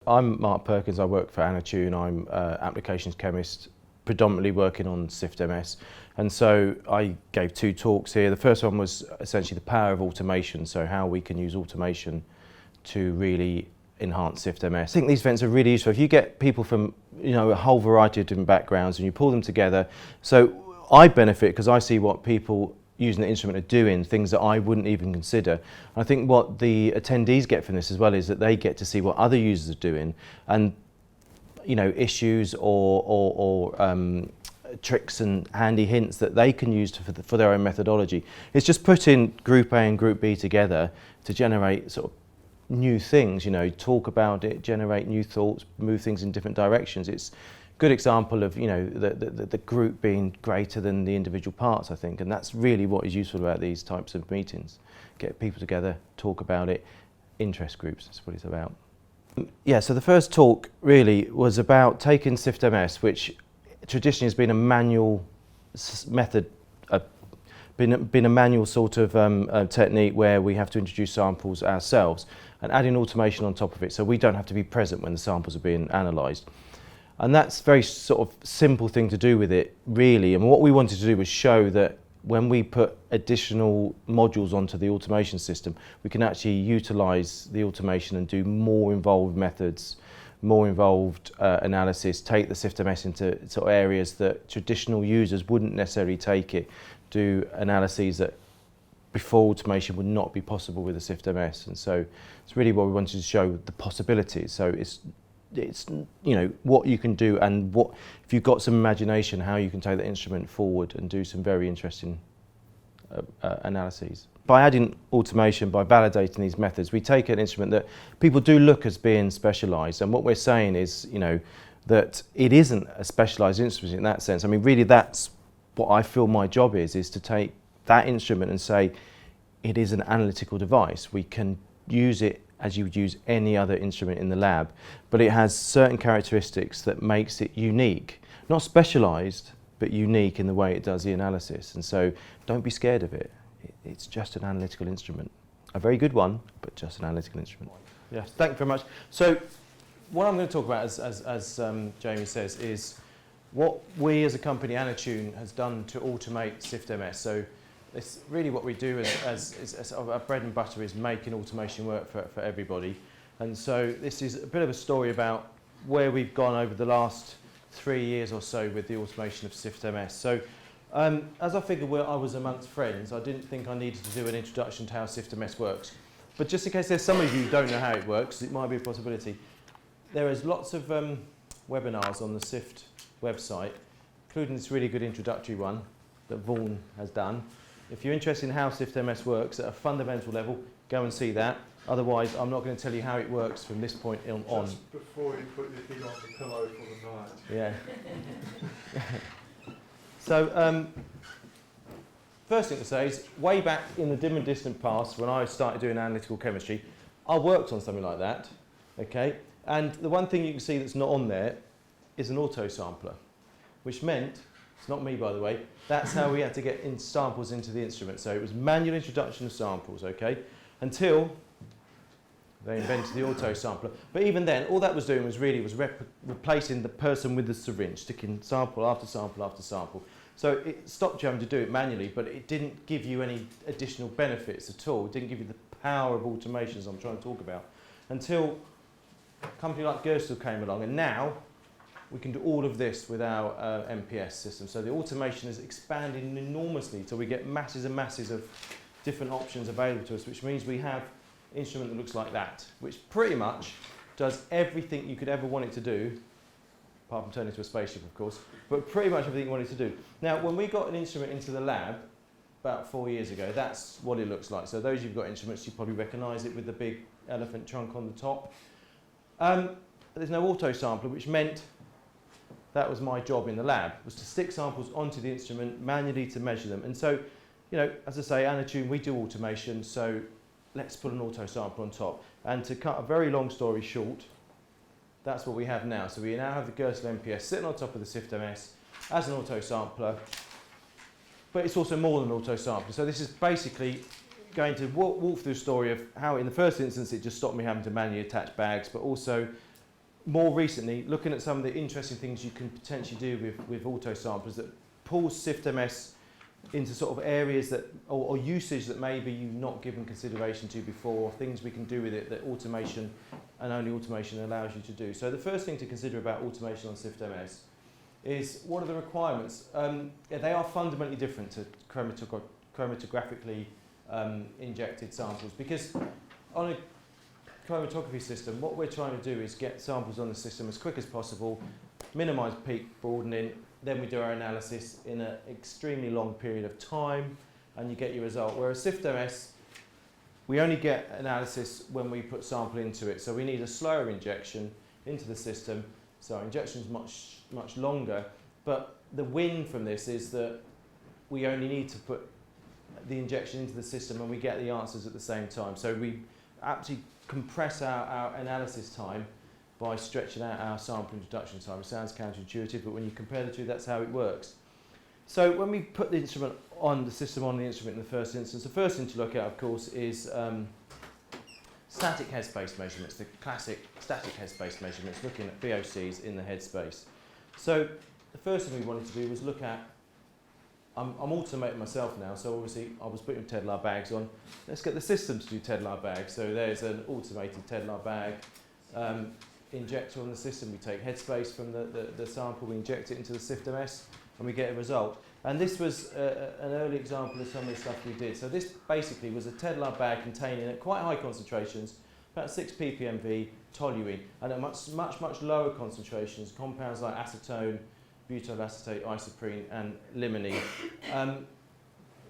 I'm Mark Perkins, I work for Anatune, I'm applications chemist, predominantly working on SIFT-MS. And so I gave 2 talks here. The first one was essentially the power of automation, so how we can use automation to really enhance SIFT-MS. I think these events are really useful. If you get people from a whole variety of different backgrounds and you pull them together, so I benefit because I see what people using the instrument are doing, things that I wouldn't even consider. I think what the attendees get from this as well is that they get to see what other users are doing, and issues or tricks and handy hints that they can use for their own methodology. It's just putting Group A and Group B together to generate sort of new things, talk about it, generate new thoughts, move things in different directions. It's a good example of the group being greater than the individual parts, I think, and that's really what is useful about these types of meetings. Get people together, talk about it, interest groups, that's what it's about. Yeah, so the first talk really was about taking SIFT-MS, which traditionally has been a manual method, been a manual sort of technique where we have to introduce samples ourselves, and adding automation on top of it so we don't have to be present when the samples are being analysed. And that's a very sort of simple thing to do with it, really. And what we wanted to do was show that when we put additional modules onto the automation system, we can actually utilise the automation and do more involved methods, more involved analysis, take the SIFT-MS into sort of areas that traditional users wouldn't necessarily take it, do analyses that before automation would not be possible with the SIFT-MS. And so it's really what we wanted to show, the possibilities. So it's what you can do, and what if you've got some imagination, how you can take the instrument forward and do some very interesting analyses. By adding automation, by validating these methods, we take an instrument that people do look as being specialised, and what we're saying is that it isn't a specialised instrument in that sense. I mean, really that's what I feel my job is to take that instrument and say it is an analytical device. We can use it as you would use any other instrument in the lab, but it has certain characteristics that makes it unique, not specialised, but unique in the way it does the analysis. And so don't be scared of it. It's just an analytical instrument. A very good one, but just an analytical instrument. Yes, thank you very much. So what I'm going to talk about, as Jamie says, is what we as a company, Anatune, has done to automate SIFT-MS. So it's really what we do as our bread and butter is making automation work for everybody. And so this is a bit of a story about where we've gone over the last 3 years or so with the automation of SIFT-MS. So as I figured I was amongst friends, I didn't think I needed to do an introduction to how SIFT-MS works. But just in case there's some of you who don't know how it works, it might be a possibility. There is lots of webinars on the SIFT website, including this really good introductory one that Vaughan has done. If you're interested in how SIFT-MS works at a fundamental level, go and see that. Otherwise, I'm not going to tell you how it works from this point on. Just before you put your feet on the pillow for the night. Yeah. So, first thing to say is, way back in the dim and distant past, when I started doing analytical chemistry, I worked on something like that, okay? And the one thing you can see that's not on there is an auto sampler, which meant, it's not me by the way, that's how we had to get samples into the instrument. So it was manual introduction of samples, okay? Until they invented the auto sampler. But even then, all that was doing was replacing the person with the syringe, sticking sample after sample after sample. So it stopped you having to do it manually, but it didn't give you any additional benefits at all. It didn't give you the power of automation, as I'm trying to talk about, until a company like GERSTEL came along, and now we can do all of this with our MPS system. So the automation is expanding enormously till we get masses and masses of different options available to us, which means we have an instrument that looks like that, which pretty much does everything you could ever want it to do, apart from turn into a spaceship, of course, but pretty much everything you want it to do. Now, when we got an instrument into the lab about 4 years ago, that's what it looks like. So those who've got instruments, you probably recognise it with the big elephant trunk on the top. There's no auto sampler, which meant that was my job in the lab, was to stick samples onto the instrument manually to measure them. And so, as I say, Anatune, we do automation, so let's put an auto sampler on top. And to cut a very long story short, that's what we have now. So we now have the GERSTEL MPS sitting on top of the SIFT-MS as an auto sampler, but it's also more than an auto sampler. So this is basically going to walk through the story of how in the first instance it just stopped me having to manually attach bags, but also more recently, looking at some of the interesting things you can potentially do with auto samplers that pulls SIFT-MS into sort of areas that, or usage that maybe you've not given consideration to before, things we can do with it that automation and only automation allows you to do. So the first thing to consider about automation on SIFT-MS is what are the requirements? They are fundamentally different to chromatographically injected samples, because on a chromatography system, what we're trying to do is get samples on the system as quick as possible, minimise peak broadening, then we do our analysis in an extremely long period of time, and you get your result. Whereas SIFT-MS, we only get analysis when we put sample into it, so we need a slower injection into the system, so our injection is much longer, but the win from this is that we only need to put the injection into the system and we get the answers at the same time. So we actually compress our analysis time by stretching out our sample introduction time. It sounds counterintuitive, but when you compare the two, that's how it works. So when we put the instrument on the system on the instrument in the first instance, the first thing to look at, of course, is static headspace measurements, the classic static headspace measurements, looking at VOCs in the headspace. So the first thing we wanted to do was look at, I'm automating myself now, so obviously I was putting Tedlar bags on. Let's get the system to do Tedlar bags. So there's an automated Tedlar bag injector on the system. We take headspace from the sample, we inject it into the SIFT-MS, and we get a result. And this was an early example of some of the stuff we did. So this basically was a Tedlar bag containing at quite high concentrations, about 6 ppmv toluene, and at much lower concentrations, compounds like acetone, butyl acetate, isoprene, and limonene.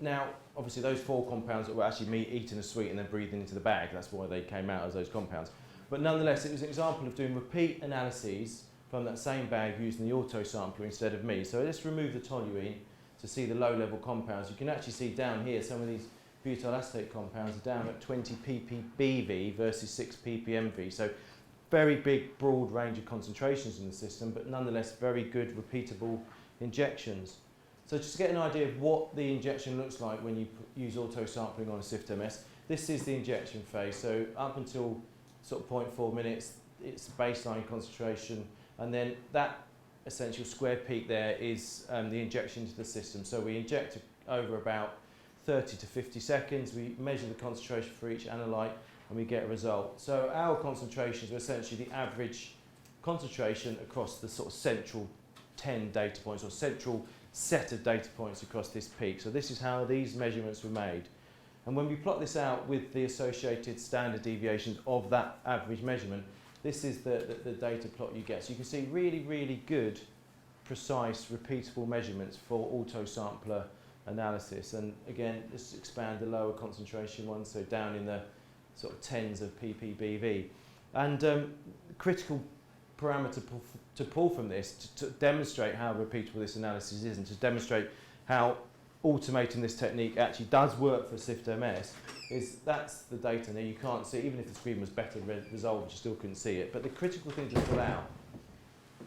Now, obviously, those 4 compounds that were actually eating a sweet and then breathing into the bag, that's why they came out as those compounds. But nonetheless, it was an example of doing repeat analyses from that same bag using the auto sampler instead of me. So let's remove the toluene to see the low-level compounds. You can actually see down here some of these butyl acetate compounds are down at 20 ppBV versus 6 ppmV. So very big, broad range of concentrations in the system, but nonetheless very good, repeatable injections. So just to get an idea of what the injection looks like when you use auto sampling on a SIFT-MS, this is the injection phase. So up until sort of 0.4 minutes, it's baseline concentration, and then that essential square peak there is the injection into the system. So we inject over about 30 to 50 seconds, we measure the concentration for each analyte, and we get a result. So our concentrations are essentially the average concentration across the sort of central 10 data points, or central set of data points across this peak. So this is how these measurements were made. And when we plot this out with the associated standard deviations of that average measurement, this is the data plot you get. So you can see really, really good, precise, repeatable measurements for auto-sampler analysis. And again, let's expand the lower concentration ones, so down in the sort of tens of ppBV. And critical parameter to pull from this to demonstrate how repeatable this analysis is, and to demonstrate how automating this technique actually does work for SIFT-MS, is that's the data. Now you can't see, even if the screen was better resolved, you still couldn't see it. But the critical thing to pull out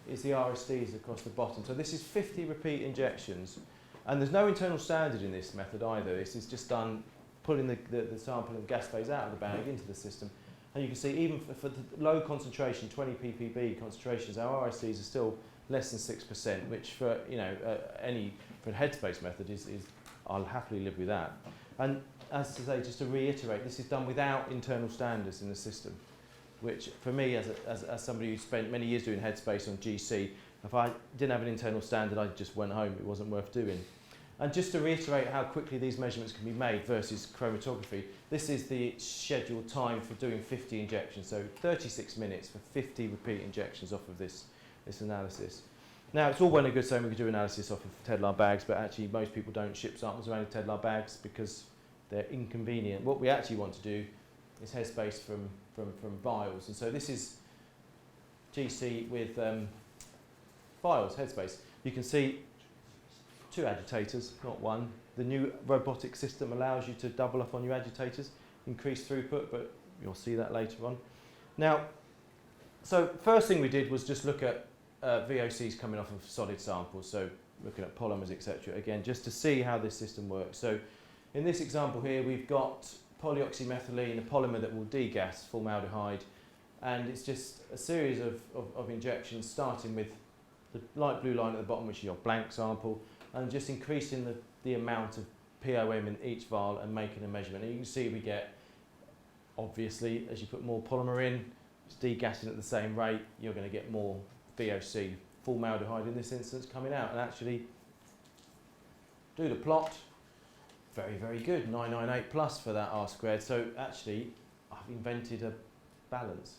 is the RSDs across the bottom. So this is 50 repeat injections, and there's no internal standard in this method either. This is just done pulling the sample of gas phase out of the bag into the system. And you can see even for the low concentration, 20 ppb concentrations, our RSDs are still less than 6%, which for for a Headspace method is I'll happily live with that. And as to say, just to reiterate, this is done without internal standards in the system, which for me, as somebody who spent many years doing Headspace on GC, if I didn't have an internal standard, I just went home. It wasn't worth doing. And just to reiterate how quickly these measurements can be made versus chromatography, this is the scheduled time for doing 50 injections, so 36 minutes for 50 repeat injections off of this analysis. Now, it's all well and good saying we could do analysis off of Tedlar bags, but actually most people don't ship samples around in Tedlar bags because they're inconvenient. What we actually want to do is Headspace from vials. And so this is GC with vials, Headspace. You can see 2 agitators, not one. The new robotic system allows you to double up on your agitators, increase throughput, but you'll see that later on. Now, so first thing we did was just look at VOCs coming off of solid samples, so looking at polymers, etc. Again, just to see how this system works. So in this example here, we've got polyoxymethylene, a polymer that will degas formaldehyde, And it's just a series of injections, starting with the light blue line at the bottom, which is your blank sample, and just increasing the amount of POM in each vial and making a measurement. And you can see we get, obviously, as you put more polymer in, it's degassing at the same rate, you're going to get more VOC, formaldehyde in this instance, coming out. And actually, do the plot, very, very good, 998 plus for that R squared. So actually, I've invented a balance.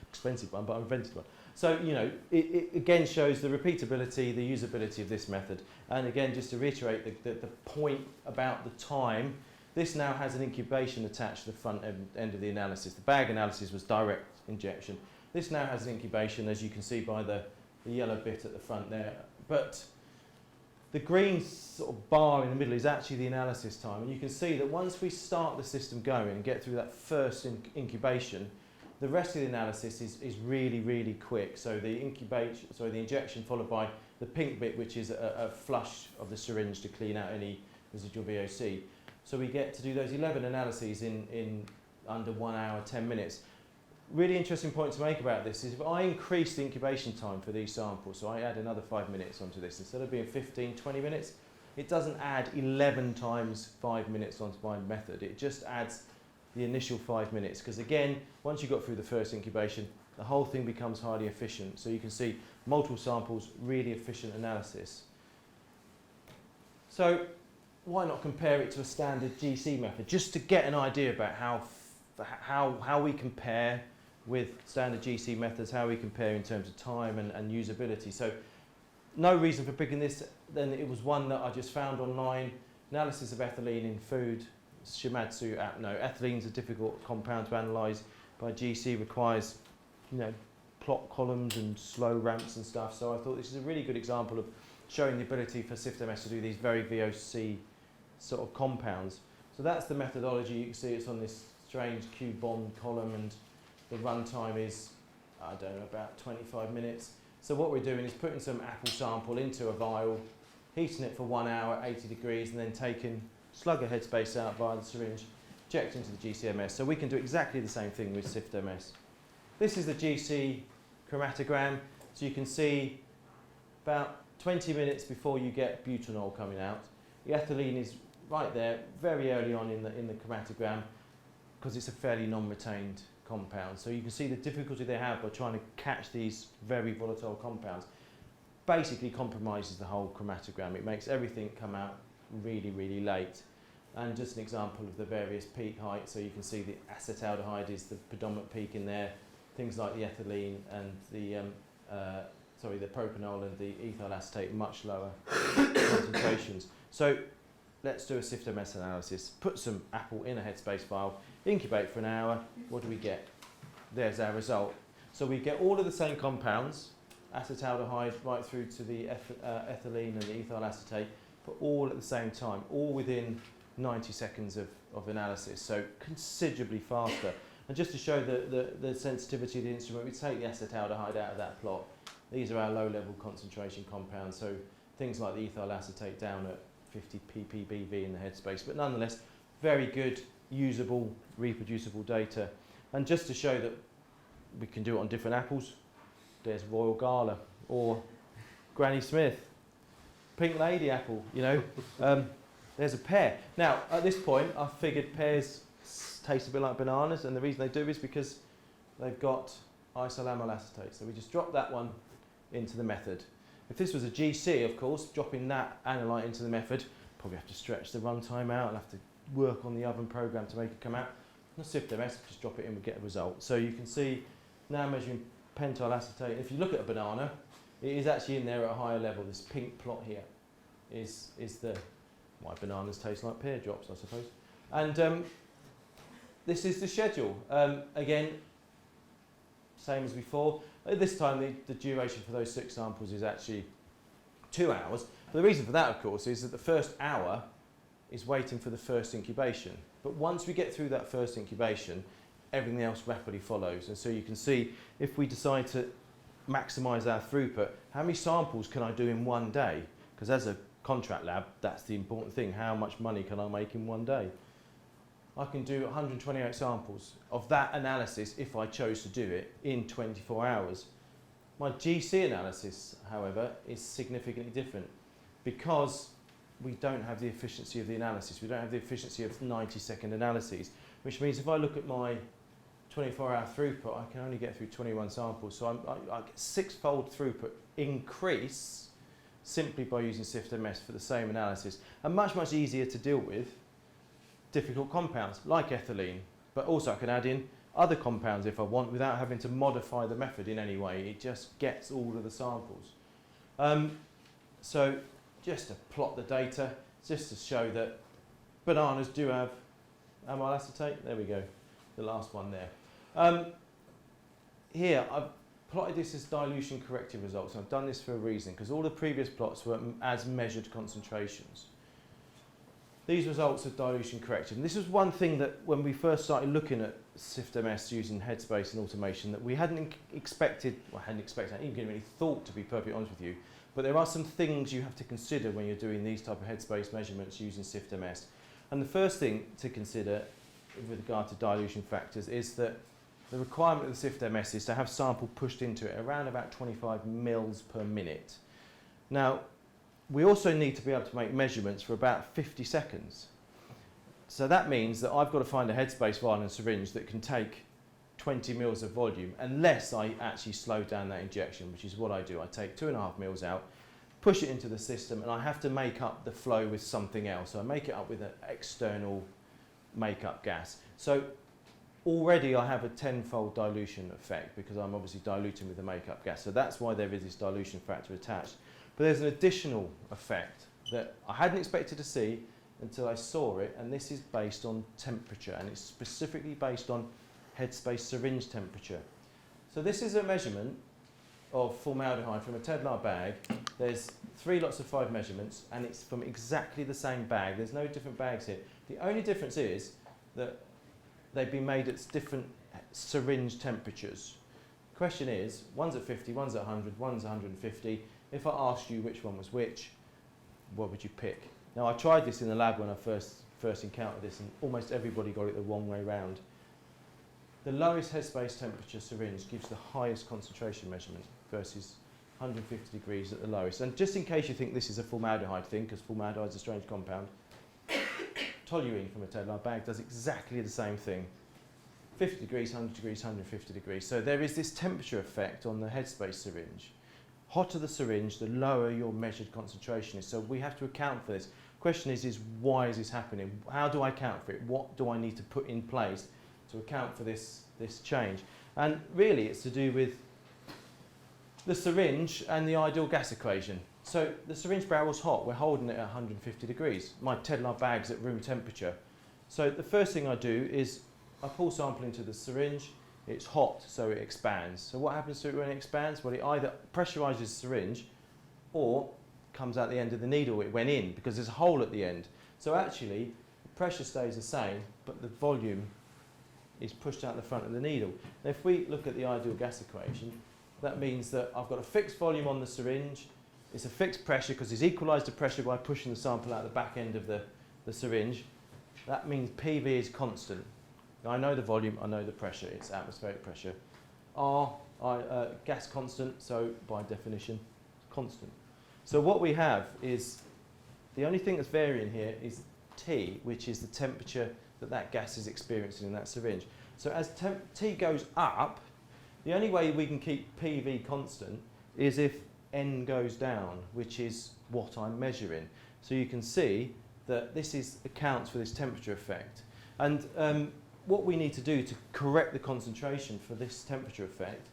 Expensive one, but I invented one. So, you know, it again shows the repeatability, the usability of this method. And again, just to reiterate the point about the time, this now has an incubation attached to the front end of the analysis. The bag analysis was direct injection. This now has an incubation, as you can see by the yellow bit at the front there. But the green sort of bar in the middle is actually the analysis time. And you can see that once we start the system going and get through that first incubation, the rest of the analysis is really, really quick. So the injection followed by the pink bit, which is a flush of the syringe to clean out any residual VOC. So we get to do those 11 analyses in under 1 hour, 10 minutes. Really interesting point to make about this is if I increase the incubation time for these samples, so I add another 5 minutes onto this, instead of being 15, 20 minutes, it doesn't add 11 times 5 minutes onto my method. It just adds the initial 5 minutes, because again, once you've got through the first incubation, the whole thing becomes highly efficient. So you can see multiple samples, really efficient analysis. So why not compare it to a standard GC method, just to get an idea about how we compare with standard GC methods, how we compare in terms of time and usability. So no reason for picking this, then it was one that I just found online, analysis of ethylene in food, Shimadzu app. No, ethylene is a difficult compound to analyse by GC, requires, you know, plot columns and slow ramps and stuff. So I thought this is a really good example of showing the ability for SIFT-MS to do these very VOC sort of compounds. So that's the methodology. You can see it's on this strange Q bond column, and the runtime is, I don't know, about 25 minutes. So what we're doing is putting some apple sample into a vial, heating it for 1 hour at 80 degrees, and then taking slug of headspace out via the syringe, inject into the GCMS. So we can do exactly the same thing with SIFT-MS. This is the GC chromatogram. So you can see about 20 minutes before you get butanol coming out. The ethylene is right there, very early on in the chromatogram, because it's a fairly non-retained compound. So you can see the difficulty they have by trying to catch these very volatile compounds. Basically compromises the whole chromatogram. It makes everything come out really, really late. And just an example of the various peak heights. So you can see the acetaldehyde is the predominant peak in there. Things like the ethylene and the propanol and the ethyl acetate, much lower concentrations. So let's do a SIFT-MS analysis. Put some apple in a Headspace vial, incubate for an hour. What do we get? There's our result. So we get all of the same compounds, acetaldehyde right through to the ethylene and the ethyl acetate, but all at the same time, all within 90 seconds of analysis, so considerably faster. And just to show the sensitivity of the instrument, we take the acetaldehyde out of that plot. These are our low-level concentration compounds, so things like the ethyl acetate down at 50 ppBV in the Headspace, but nonetheless, very good, usable, reproducible data. And just to show that we can do it on different apples, there's Royal Gala or Granny Smith, Pink Lady apple, you know. There's a pear. Now, at this point, I figured pears taste a bit like bananas, and the reason they do is because they've got isolamyl acetate. So we just drop that one into the method. If this was a GC, of course, dropping that analyte into the method, probably have to stretch the runtime out and have to work on the oven program to make it come out. No SIFT-MS, just drop it in, we get a result. So you can see now measuring pentyl acetate. If you look at a banana, it is actually in there at a higher level. This pink plot here is why bananas taste like pear drops, I suppose. And this is the schedule. Again, same as before. At this time, the duration for those 6 samples is actually 2 hours. But the reason for that, of course, is that the first hour is waiting for the first incubation. But once we get through that first incubation, everything else rapidly follows. And so you can see, if we decide to maximise our throughput, how many samples can I do in one day? Because as a contract lab, that's the important thing. How much money can I make in one day? I can do 128 samples of that analysis if I chose to do it in 24 hours. My GC analysis, however, is significantly different because we don't have the efficiency of the analysis. We don't have the efficiency of 90-second analyses, which means if I look at my 24-hour throughput, I can only get through 21 samples. So I get 6-fold throughput increase simply by using SIFT-MS for the same analysis, and much, much easier to deal with difficult compounds like ethylene, but also I can add in other compounds if I want without having to modify the method in any way. It just gets all of the samples. So just to plot the data, just to show that bananas do have amyl acetate. There we go, the last one there. Here I've plotted this as dilution corrected results, and I've done this for a reason, because all the previous plots were as measured concentrations. These results are dilution corrected, and this was one thing that when we first started looking at SIFT-MS using Headspace and automation that we hadn't expected, well, hadn't even really thought, to be perfectly honest with you, but there are some things you have to consider when you're doing these type of Headspace measurements using SIFT-MS. And the first thing to consider with regard to dilution factors is that the requirement of the SIFT-MS is to have sample pushed into it around about 25 mils per minute. Now, we also need to be able to make measurements for about 50 seconds. So that means that I've got to find a Headspace vial and syringe that can take 20 mils of volume, unless I actually slow down that injection, which is what I do. I take 2.5 mils out, push it into the system, and I have to make up the flow with something else. So I make it up with an external makeup gas. So already I have a 10-fold dilution effect because I'm obviously diluting with the makeup gas. So that's why there is this dilution factor attached. But there's an additional effect that I hadn't expected to see until I saw it, and this is based on temperature, and it's specifically based on Headspace syringe temperature. So this is a measurement of formaldehyde from a Tedlar bag. There's 3 lots of 5 measurements, and it's from exactly the same bag. There's no different bags here. The only difference is that they've been made at different syringe temperatures. The question is, one's at 50, one's at 100, one's 150. If I asked you which one was which, what would you pick? Now, I tried this in the lab when I first encountered this, and almost everybody got it the wrong way round. The lowest Headspace temperature syringe gives the highest concentration measurement versus 150 degrees at the lowest. And just in case you think this is a formaldehyde thing, because formaldehyde is a strange compound, toluene from a Tedlar bag does exactly the same thing. 50 degrees, 100 degrees, 150 degrees. So there is this temperature effect on the Headspace syringe. Hotter the syringe, the lower your measured concentration is. So we have to account for this. Question is why is this happening? How do I account for it? What do I need to put in place to account for this change? And really it's to do with the syringe and the ideal gas equation. So the syringe barrel's hot, we're holding it at 150 degrees. My Tedlar bag's at room temperature. So the first thing I do is I pull sample into the syringe. It's hot, so it expands. So what happens to it when it expands? Well, it either pressurizes the syringe or comes out the end of the needle. It went in because there's a hole at the end. So actually, the pressure stays the same, but the volume is pushed out the front of the needle. Now, if we look at the ideal gas equation, that means that I've got a fixed volume on the syringe. It's a fixed pressure because it's equalized the pressure by pushing the sample out the back end of the syringe. That means PV is constant. Now, I know the volume, I know the pressure, it's atmospheric pressure. Gas constant, so by definition, constant. So what we have is, the only thing that's varying here is T, which is the temperature that gas is experiencing in that syringe. So as T goes up, the only way we can keep PV constant is if N goes down, which is what I'm measuring. So you can see that this accounts for this temperature effect. And what we need to do to correct the concentration for this temperature effect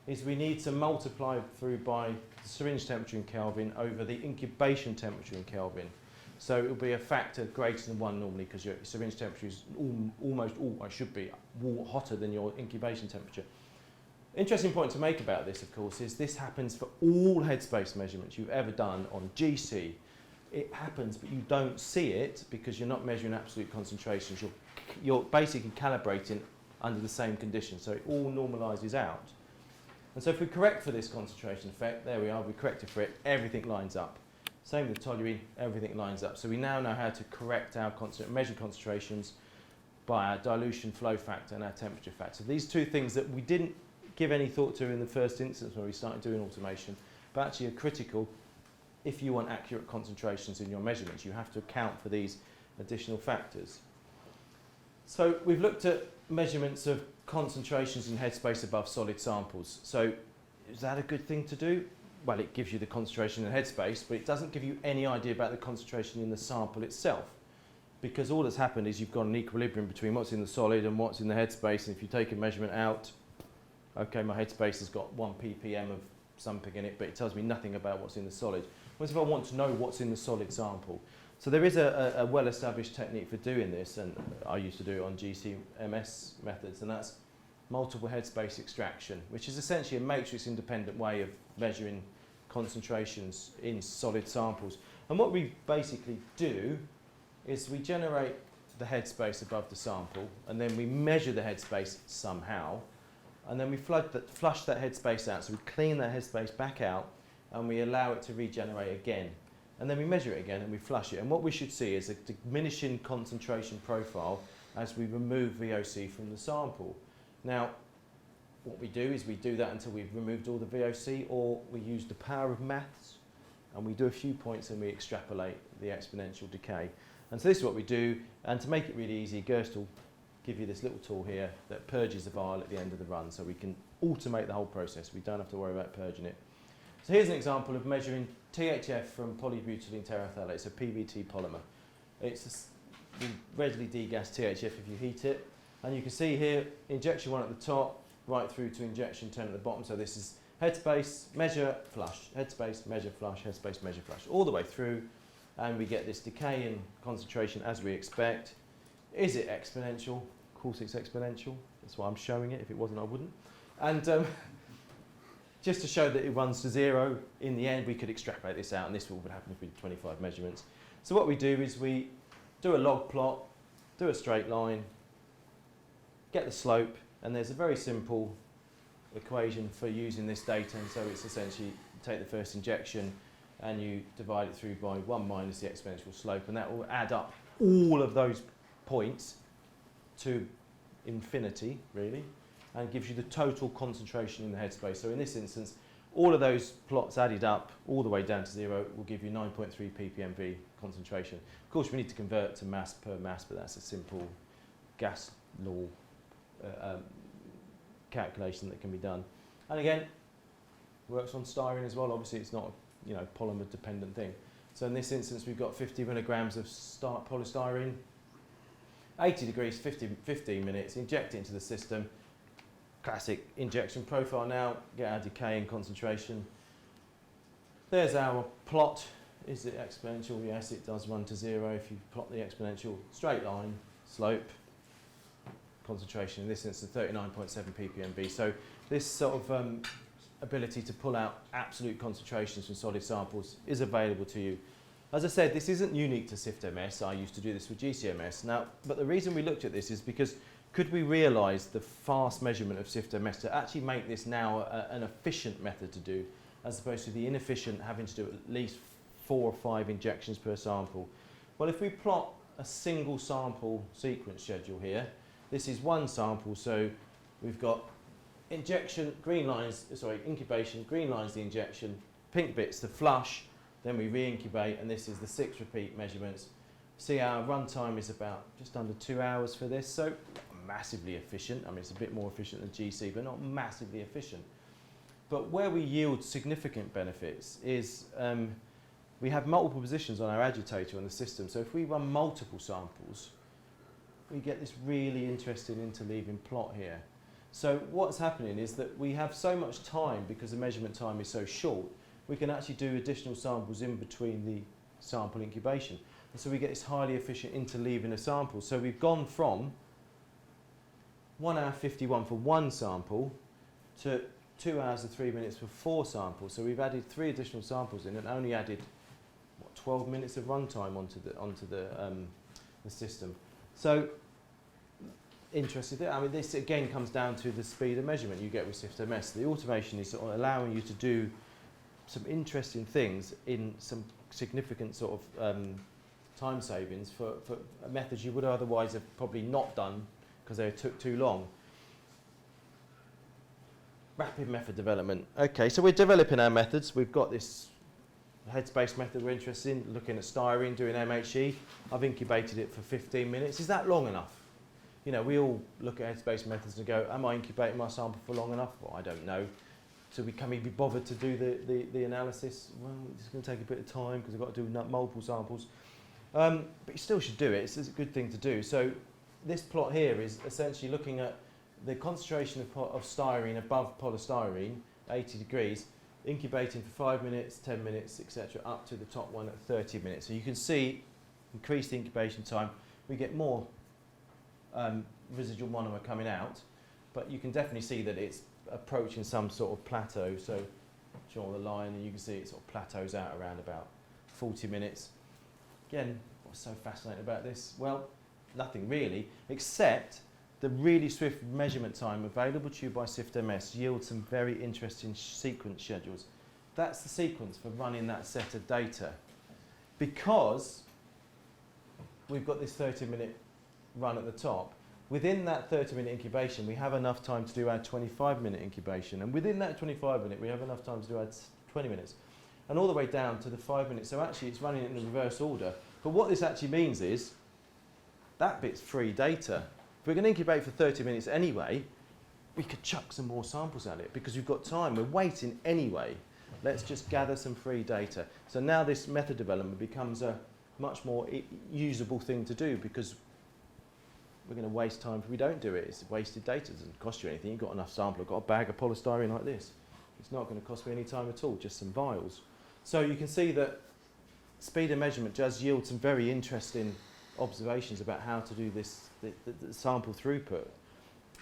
is we need to multiply through by the syringe temperature in Kelvin over the incubation temperature in Kelvin. So it will be a factor greater than 1 normally because your syringe temperature is should be hotter than your incubation temperature. Interesting point to make about this, of course, is this happens for all Headspace measurements you've ever done on GC. It happens, but you don't see it because you're not measuring absolute concentrations. You're basically calibrating under the same conditions, so it all normalizes out. And so if we correct for this concentration effect, there we are, we corrected for it, everything lines up. Same with toluene, everything lines up. So we now know how to correct our measured concentrations by our dilution flow factor and our temperature factor. These two things that we didn't give any thought to in the first instance when we started doing automation, but actually are critical if you want accurate concentrations in your measurements. You have to account for these additional factors. So we've looked at measurements of concentrations in headspace above solid samples. So is that a good thing to do? Well, it gives you the concentration in headspace, but it doesn't give you any idea about the concentration in the sample itself. Because all that's happened is you've got an equilibrium between what's in the solid and what's in the headspace, and if you take a measurement out, okay, my headspace has got 1 ppm of something in it, but it tells me nothing about what's in the solid. Whereas if I want to know what's in the solid sample. So there is a well-established technique for doing this, and I used to do it on GEMS methods, and that's multiple headspace extraction, which is essentially a matrix-independent way of measuring concentrations in solid samples. And what we basically do is we generate the headspace above the sample, and then we measure the headspace somehow, and then we flush that headspace out. So we clean that headspace back out, and we allow it to regenerate again. And then we measure it again and we flush it. And what we should see is a diminishing concentration profile as we remove VOC from the sample. Now, what we do is we do that until we've removed all the VOC, or we use the power of maths and we do a few points and we extrapolate the exponential decay. And so this is what we do. And to make it really easy, GERSTEL give you this little tool here that purges the vial at the end of the run, so we can automate the whole process. We don't have to worry about purging it. So here's an example of measuring THF from polybutylene terephthalate. It's a PBT polymer. It's a readily degassed THF if you heat it. And you can see here, injection 1 at the top, right through to injection 10 at the bottom. So this is headspace, measure, flush, headspace, measure, flush, headspace, measure, flush, all the way through. And we get this decay in concentration as we expect. Is it exponential? Of course it's exponential. That's why I'm showing it. If it wasn't, I wouldn't. And just to show that it runs to 0, in the end we could extrapolate this out, and this would happen if we did 25 measurements. So what we do is we do a log plot, do a straight line, get the slope, and there's a very simple equation for using this data. And so it's essentially you take the first injection and you divide it through by 1 minus the exponential slope, and that will add up all of those points to infinity, really, and gives you the total concentration in the headspace. So in this instance, all of those plots added up all the way down to 0 will give you 9.3 ppmv concentration. Of course, we need to convert to mass per mass, but that's a simple gas law calculation that can be done. And again, works on styrene as well. Obviously, it's not a polymer-dependent thing. So in this instance, we've got 50 milligrams of polystyrene, 80 degrees, 15 minutes, inject it into the system. Classic injection profile now, get our decay and concentration. There's our plot. Is it exponential? Yes, it does run to 0 if you plot the exponential. Straight line, slope, concentration. In this instance, 39.7 ppmv. So this sort of ability to pull out absolute concentrations from solid samples is available to you. As I said, this isn't unique to SIFT-MS. I used to do this with GCMS. Now, but the reason we looked at this is because could we realise the fast measurement of SIFT-MS to actually make this now an efficient method to do, as opposed to the inefficient having to do at least 4 or 5 injections per sample? Well, if we plot a single sample sequence schedule here, this is one sample, so we've got injection, green lines, sorry, incubation, green lines the injection, pink bits the flush, then we re-incubate, and this is the 6 repeat measurements. See, our runtime is about just under 2 hours for this, so massively efficient. I mean, it's a bit more efficient than GC, but not massively efficient. But where we yield significant benefits is we have multiple positions on our agitator on the system. So if we run multiple samples, we get this really interesting interleaving plot here. So what's happening is that we have so much time, because the measurement time is so short, we can actually do additional samples in between the sample incubation. And so we get this highly efficient interleaving of samples. So we've gone from 1 hour 51 for one sample to 2 hours and 3 minutes for 4 samples. So we've added 3 additional samples in and only added, what, 12 minutes of runtime onto the system. So interested. I mean, this again comes down to the speed of measurement you get with SIFT-MS. The automation is sort of allowing you to do some interesting things in some significant sort of time savings for methods you would otherwise have probably not done because they took too long. Rapid method development. Okay, so we're developing our methods. We've got this Headspace method we're interested in, looking at styrene, doing MHE. I've incubated it for 15 minutes. Is that long enough? You know, we all look at Headspace methods and go, am I incubating my sample for long enough? Well, I don't know. So can we be bothered to do the analysis? Well, it's going to take a bit of time because I've got to do multiple samples. But you still should do it. It's a good thing to do. So this plot here is essentially looking at the concentration of styrene above polystyrene, 80 degrees, incubating for 5 minutes, 10 minutes, etc., up to the top one at 30 minutes. So you can see, increased incubation time, we get more residual monomer coming out, but you can definitely see that it's approaching some sort of plateau. So draw the line and you can see it sort of plateaus out around about 40 minutes. Again, what's so fascinating about this? Well, nothing really, except the really swift measurement time available to you by SIFT-MS yields some very interesting sequence schedules. That's the sequence for running that set of data. Because we've got this 30-minute run at the top, within that 30-minute incubation, we have enough time to do our 25-minute incubation. And within that 25-minute, we have enough time to do our 20 minutes. And all the way down to the 5 minutes. So actually, it's running in the reverse order. But what this actually means is that bit's free data. If we're going to incubate for 30 minutes anyway, we could chuck some more samples at it because we've got time. We're waiting anyway. Let's just gather some free data. So now this method development becomes a much more usable thing to do because we're going to waste time if we don't do it. It's wasted data. It doesn't cost you anything. You've got enough sample. I've got a bag of polystyrene like this. It's not going to cost me any time at all, just some vials. So you can see that speed of measurement does yield some very interesting observations about how to do this, the sample throughput.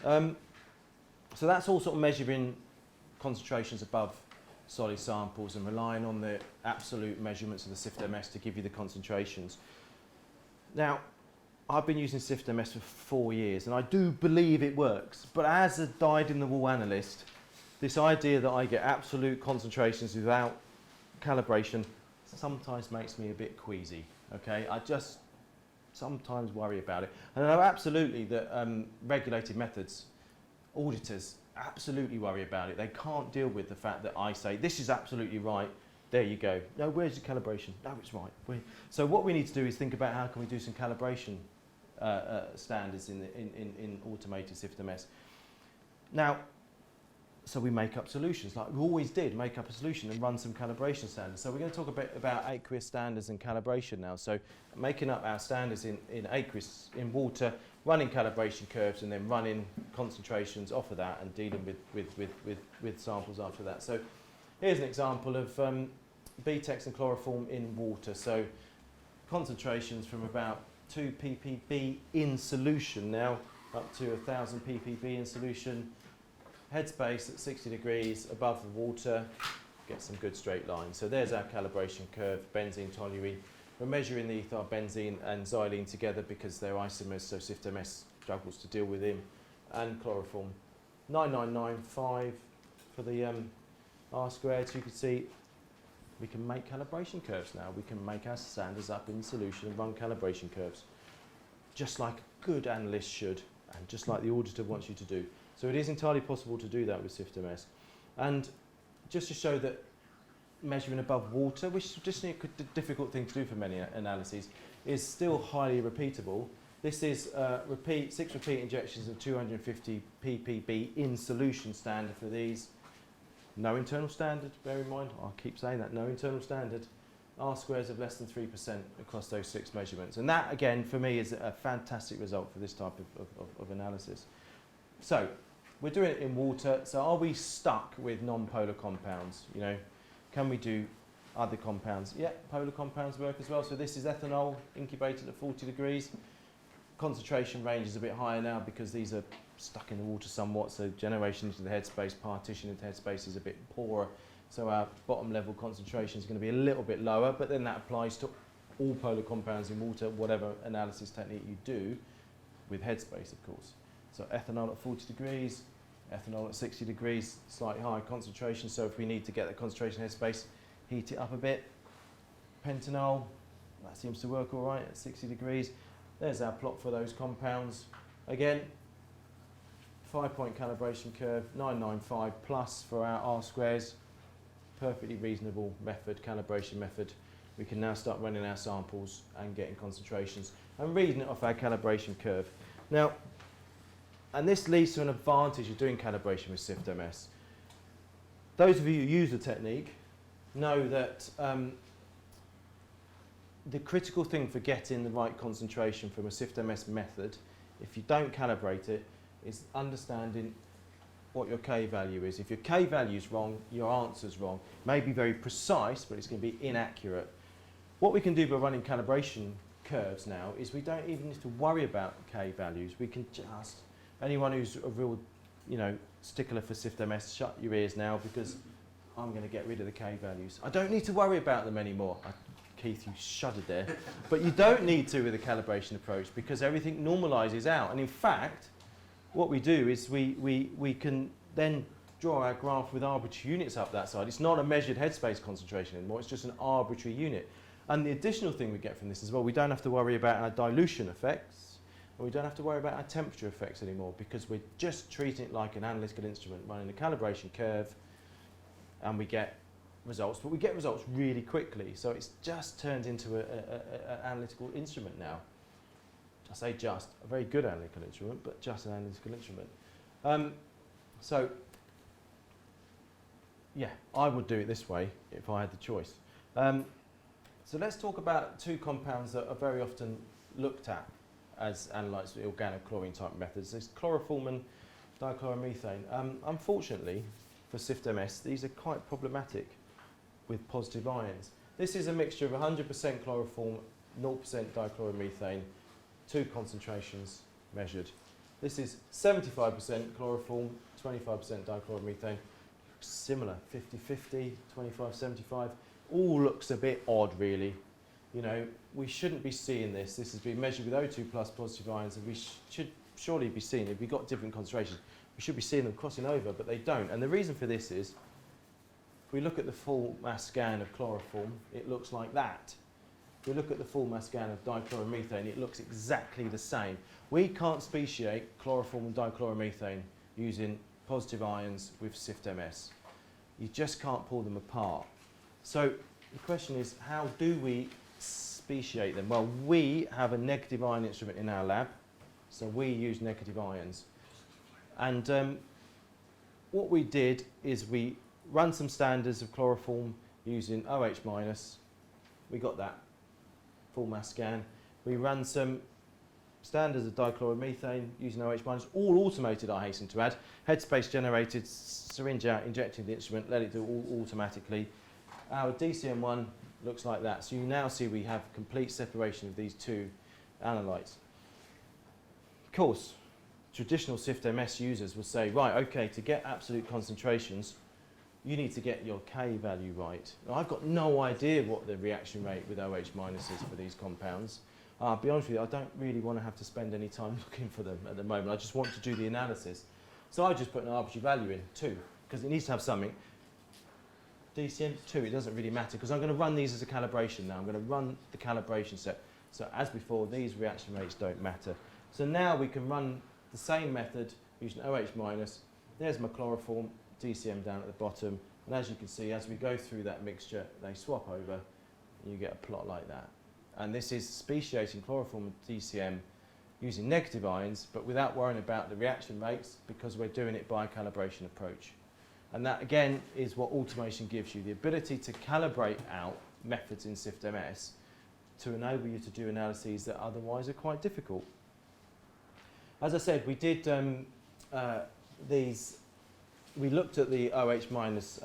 So that's all sort of measuring concentrations above solid samples and relying on the absolute measurements of the SIFT-MS to give you the concentrations. Now, I've been using SIFT-MS for 4 years and I do believe it works, but as a dyed-in-the-wool analyst, this idea that I get absolute concentrations without calibration sometimes makes me a bit queasy, okay? I just sometimes worry about it. And I know absolutely that regulated methods, auditors absolutely worry about it. They can't deal with the fact that I say, this is absolutely right, there you go. No, where's your calibration? No, it's right. So what we need to do is think about how can we do some calibration standards in automated SIFT-MS. Now, so we make up solutions, like we always did, make up a solution and run some calibration standards. So we're going to talk a bit about aqueous standards and calibration now. So making up our standards in aqueous, in water, running calibration curves and then running concentrations off of that and dealing with samples after that. So here's an example of BTEX and chloroform in water. So concentrations from about 2 ppb in solution now up to 1000 ppb in solution. Headspace at 60 degrees above the water, get some good straight lines. So there's our calibration curve, benzene, toluene. We're measuring the ethyl benzene and xylene together because they're isomers, so SIFT-MS struggles to deal with them. And chloroform. 9995 for the R squared. So you can see we can make calibration curves now. We can make our standards up in solution and run calibration curves. Just like a good analyst should, and just like the auditor wants you to do. So it is entirely possible to do that with SIFT-MS. And just to show that measuring above water, which is just a difficult thing to do for many analyses, is still highly repeatable. This is 6 repeat injections of 250 ppb in solution standard for these. No internal standard, bear in mind, I'll keep saying that, no internal standard. R squares of less than 3% across those 6 measurements. And that, again, for me, is a fantastic result for this type of analysis. So, we're doing it in water, so are we stuck with non-polar compounds? You know, can we do other compounds? Yeah, polar compounds work as well. So this is ethanol, incubated at 40 degrees. Concentration range is a bit higher now because these are stuck in the water somewhat, so generation into the headspace, partition into headspace is a bit poorer. So our bottom level concentration is going to be a little bit lower, but then that applies to all polar compounds in water, whatever analysis technique you do, with headspace, of course. So ethanol at 40 degrees, ethanol at 60 degrees, slightly higher concentration. So if we need to get the concentration headspace, heat it up a bit. Pentanol, That seems to work all right at 60 degrees. There's our plot for those compounds. Again, 5-point calibration curve, 995 plus for our R squares. Perfectly reasonable method, calibration method. We can now start running our samples and getting concentrations and reading it off our calibration curve. Now, and this leads to an advantage of doing calibration with SIFT-MS. Those of you who use the technique know that the critical thing for getting the right concentration from a SIFT-MS method, if you don't calibrate it, is understanding what your K value is. If your K value is wrong, your answer's wrong. It may be very precise, but it's going to be inaccurate. What we can do by running calibration curves now is we don't even need to worry about K values. We can just, anyone who's a real, stickler for SIFT-MS, shut your ears now, because I'm going to get rid of the K values. I don't need to worry about them anymore. Keith, you shuddered there. But you don't need to with a calibration approach, because everything normalizes out. And in fact, what we do is we can then draw our graph with arbitrary units up that side. It's not a measured headspace concentration anymore, it's just an arbitrary unit. And the additional thing we get from this as well, we don't have to worry about our dilution effects, and we don't have to worry about our temperature effects anymore, because we're just treating it like an analytical instrument, running a calibration curve, and we get results, but we get results really quickly. So it's just turned into an analytical instrument now. I say just, a very good analytical instrument, but just an analytical instrument. So, yeah, I would do it this way if I had the choice. So let's talk about two compounds that are very often looked at as analytes with organochlorine type methods. There's chloroform and dichloromethane. Unfortunately, for SIFT-MS, these are quite problematic with positive ions. This is a mixture of 100% chloroform, 0% dichloromethane, two concentrations measured. This is 75% chloroform, 25% dichloromethane. Similar, 50-50, 25-75. All looks a bit odd, really. We shouldn't be seeing this. This has been measured with O2 plus positive ions, and we should surely be seeing, if we've got different concentrations, we should be seeing them crossing over, but they don't. And the reason for this is, if we look at the full mass scan of chloroform, it looks like that. If we look at the full mass scan of dichloromethane, it looks exactly the same. We can't speciate chloroform and dichloromethane using positive ions with SIFT-MS. You just can't pull them apart. So the question is, how do we speciate them? Well, we have a negative ion instrument in our lab, so we use negative ions. And what we did is we run some standards of chloroform using OH minus. We got that full mass scan. We run some standards of dichloromethane using OH minus, all automated, I hasten to add. Headspace generated, syringe out, injecting the instrument, let it do all automatically. Our DCM1 looks like that. So you now see we have complete separation of these two analytes. Of course, traditional SIFT-MS users will say, right, okay, to get absolute concentrations, you need to get your K value right. Now, I've got no idea what the reaction rate with OH minus is for these compounds. I'll be honest with you, I don't really want to have to spend any time looking for them at the moment. I just want to do the analysis. So I just put an arbitrary value in, 2, because it needs to have something. DCM 2, it doesn't really matter, because I'm going to run these as a calibration now. I'm going to run the calibration set. So as before, these reaction rates don't matter. So now we can run the same method using OH minus. There's my chloroform, DCM down at the bottom. And as you can see, as we go through that mixture, they swap over, and you get a plot like that. And this is speciating chloroform and DCM using negative ions, but without worrying about the reaction rates, because we're doing it by a calibration approach. And that, again, is what automation gives you, the ability to calibrate out methods in SIFT-MS to enable you to do analyses that otherwise are quite difficult. As I said, we did we looked at the OH minus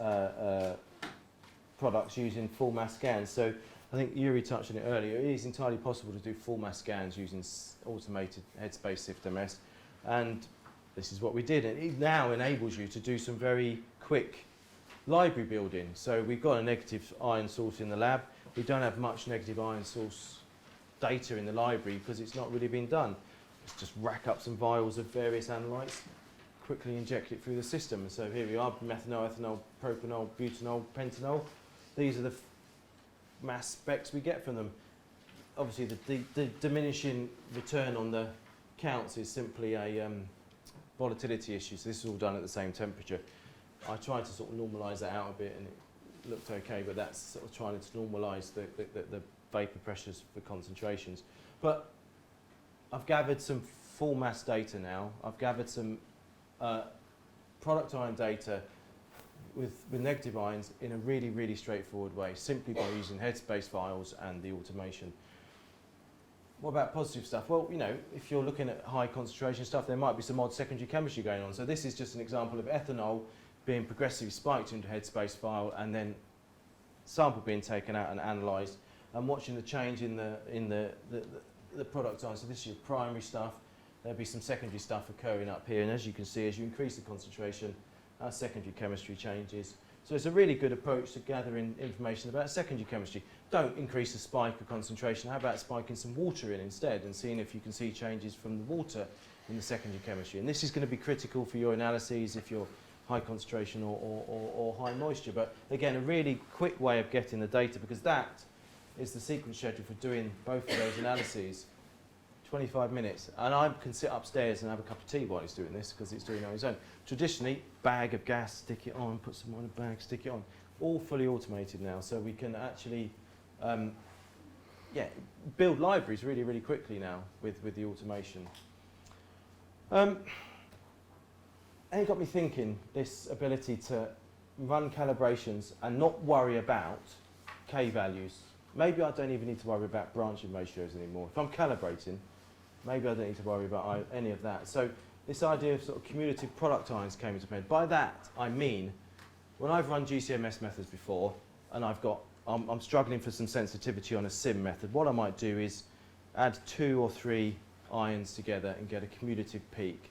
products using full mass scans. So I think Yuri touched on it earlier. It is entirely possible to do full mass scans using automated Headspace SIFT-MS. And this is what we did. And it now enables you to do some very quick library building. So we've got a negative ion source in the lab. We don't have much negative ion source data in the library because it's not really been done. Let's just rack up some vials of various analytes, quickly inject it through the system. So here we are, methanol, ethanol, propanol, butanol, pentanol. These are the mass specs we get from them. obviously the diminishing return on the counts is simply a volatility issue, so this is all done at the same temperature. I tried to sort of normalise that out a bit and it looked okay, but that's sort of trying to normalise the vapour pressures for concentrations. But I've gathered some full mass data now. I've gathered some product ion data with negative ions in a really, really straightforward way, simply by using Headspace vials and the automation. What about positive stuff? Well, you know, if you're looking at high concentration stuff, there might be some odd secondary chemistry going on. So this is just an example of ethanol being progressively spiked into Headspace vial and then sample being taken out and analysed, and watching the change in the product ion. So this is your primary stuff. There'll be some secondary stuff occurring up here, and as you can see, as you increase the concentration, our secondary chemistry changes. So it's a really good approach to gathering information about secondary chemistry. Don't increase the spike of concentration. How about spiking some water in instead and seeing if you can see changes from the water in the secondary chemistry? And this is going to be critical for your analyses if you're high concentration or high moisture. But again, a really quick way of getting the data, because that is the sequence schedule for doing both of those analyses. 25 minutes, and I can sit upstairs and have a cup of tea while he's doing this, because it's doing it on his own. Traditionally, bag of gas, stick it on, put some on a bag, stick it on. All fully automated now, so we can actually build libraries really, really quickly now with the automation. And it got me thinking, this ability to run calibrations and not worry about K values. Maybe I don't even need to worry about branching ratios anymore. If I'm calibrating, maybe I don't need to worry about any of that. So this idea of sort of cumulative product ions came into play. By that, I mean, when I've run GCMS methods before, and I'm struggling for some sensitivity on a SIM method, what I might do is add 2 or 3 ions together and get a cumulative peak.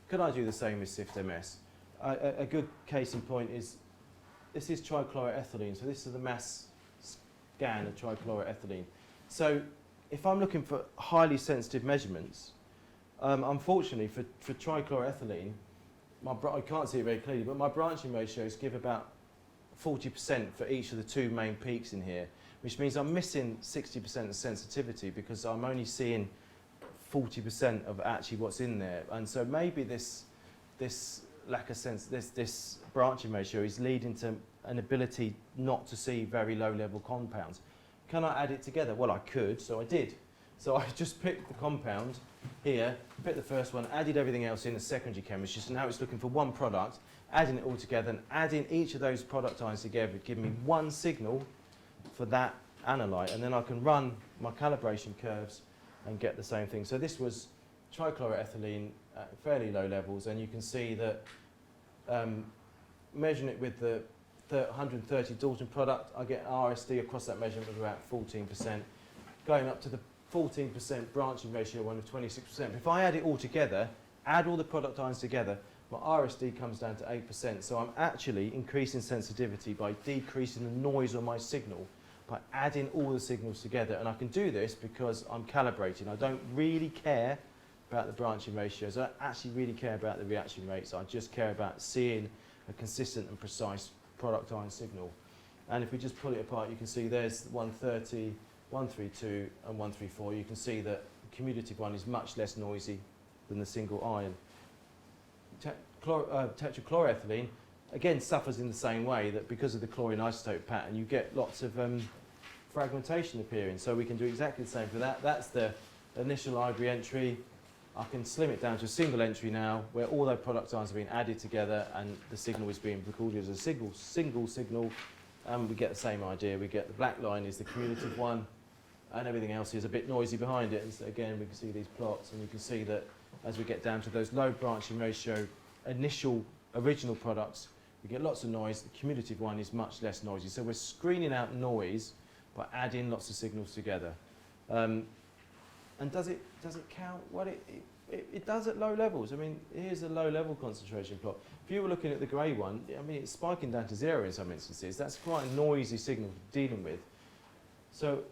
Could I do the same with SIFT-MS? A good case in point is, this is trichloroethylene, so this is the mass scan of trichloroethylene. So if I'm looking for highly sensitive measurements, unfortunately for trichloroethylene, I can't see it very clearly, but my branching ratios give about 40% for each of the 2 main peaks in here, which means I'm missing 60% of sensitivity because I'm only seeing 40% of actually what's in there. And so maybe this lack of sense, this branching ratio is leading to an ability not to see very low level compounds. Can I add it together? Well, I could, so I did. So I just picked the compound here, picked the first one, added everything else in as secondary chemistry, so now it's looking for one product, adding it all together and adding each of those product ions together would give me one signal for that analyte, and then I can run my calibration curves and get the same thing. So this was trichloroethylene at fairly low levels, and you can see that measuring it with the 130 Dalton product, I get RSD across that measurement of about 14%, going up to the 14% branching ratio one of 26%. If I add it all together, add all the product ions together, my RSD comes down to 8%. So I'm actually increasing sensitivity by decreasing the noise on my signal by adding all the signals together. And I can do this because I'm calibrating. I don't really care about the branching ratios. I don't actually really care about the reaction rates. I just care about seeing a consistent and precise product ion signal. And if we just pull it apart, you can see there's 130, 132 and 134. You can see that the cumulative one is much less noisy than the single ion. Tetrachloroethylene again suffers in the same way, that because of the chlorine isotope pattern you get lots of fragmentation appearing. So we can do exactly the same for that. That's the initial library entry. I can slim it down to a single entry now where all those product ions are being added together and the signal is being recorded as a single signal, and we get the same idea. We get the black line is the cumulative one and everything else is a bit noisy behind it. And so again we can see these plots, and you can see that as we get down to those low branching ratio original products, we get lots of noise. The cumulative one is much less noisy. So we're screening out noise by adding lots of signals together. And does it count? Well, it does at low levels. I mean, here's a low level concentration plot. If you were looking at the grey one, I mean, it's spiking down to 0 in some instances. That's quite a noisy signal dealing with. So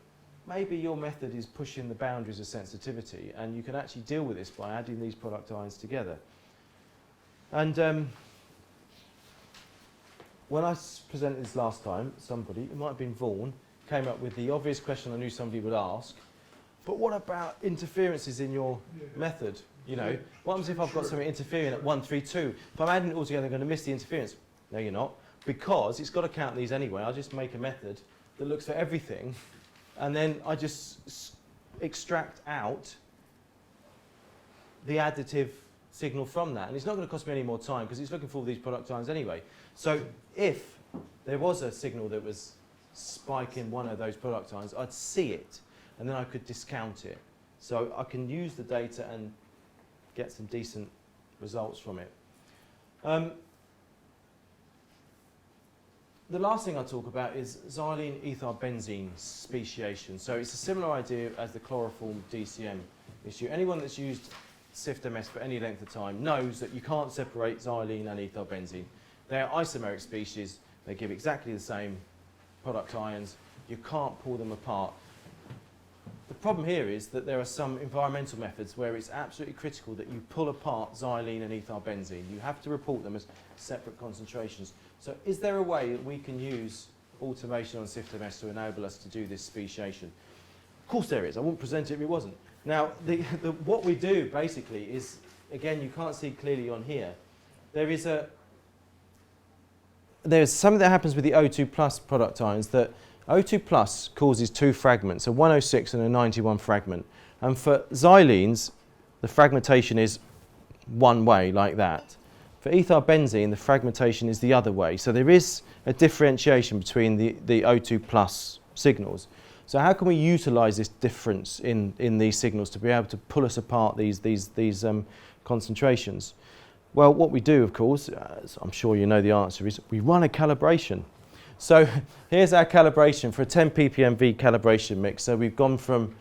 maybe your method is pushing the boundaries of sensitivity, and you can actually deal with this by adding these product ions together. And when I presented this last time, somebody, it might have been Vaughan, came up with the obvious question I knew somebody would ask, but what about interferences in your method? You know, what happens if I've got something interfering at 132? If I'm adding it all together, I'm going to miss the interference. No, you're not, because it's got to count these anyway. I'll just make a method that looks for everything, and then I just extract out the additive signal from that. And it's not going to cost me any more time, because it's looking for all these product ions anyway. So if there was a signal that was spiking one of those product ions, I'd see it, and then I could discount it. So I can use the data and get some decent results from it. The last thing I'll talk about is xylene ethyl benzene speciation. So it's a similar idea as the chloroform DCM issue. Anyone that's used SIFT-MS for any length of time knows that you can't separate xylene and ethyl benzene. They are isomeric species. They give exactly the same product ions. You can't pull them apart. The problem here is that there are some environmental methods where it's absolutely critical that you pull apart xylene and ethyl benzene. You have to report them as separate concentrations. So is there a way that we can use automation on SIFT-MS to enable us to do this speciation? Of course there is. I wouldn't present it if it wasn't. Now, what we do basically is, again, you can't see clearly on here, there's something that happens with the O2 plus product ions that O2 plus causes two fragments, a 106 and a 91 fragment. And for xylenes, the fragmentation is one way, like that. For ethyl benzene, the fragmentation is the other way. So there is a differentiation between the O2 plus signals. So how can we utilize this difference in these signals to be able to pull us apart these concentrations? Well, what we do, of course, as I'm sure you know the answer, is we run a calibration. So here's our calibration for a 10 ppm V calibration mix. So we've gone from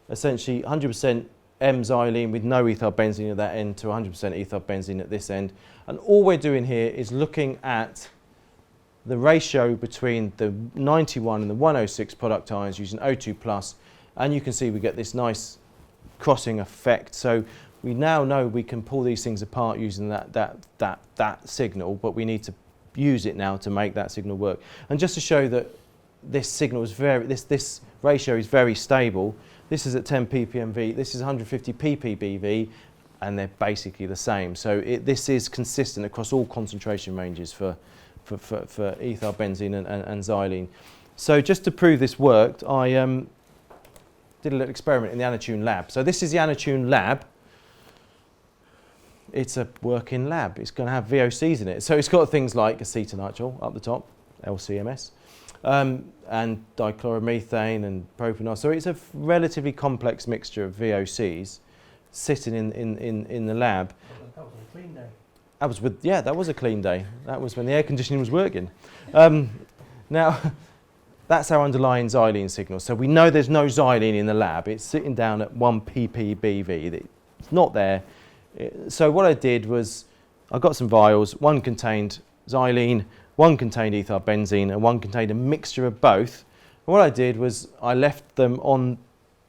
essentially 100% M-xylene with no ethyl benzene at that end to 100% ethyl benzene at this end. And all we're doing here is looking at the ratio between the 91 and the 106 product ions using O2 plus, and you can see we get this nice crossing effect. So we now know we can pull these things apart using that signal, but we need to use it now to make that signal work. And just to show that this signal is this ratio is very stable. This is at 10 ppm V, this is 150 ppb V, and they're basically the same. So this is consistent across all concentration ranges for ethyl benzene and xylene. So just to prove this worked, I did a little experiment in the Anatune lab. So this is the Anatune lab. It's a working lab. It's going to have VOCs in it. So it's got things like acetonitrile up the top, LCMS, and dichloromethane and propanol. So it's a relatively complex mixture of VOCs sitting in the lab. That was a clean day. That was a clean day. That was when the air conditioning was working. Now, that's our underlying xylene signal. So we know there's no xylene in the lab. It's sitting down at 1 ppb. It's not there. So what I did was I got some vials. One contained xylene, one contained ethyl benzene, and one contained a mixture of both. And what I did was I left them on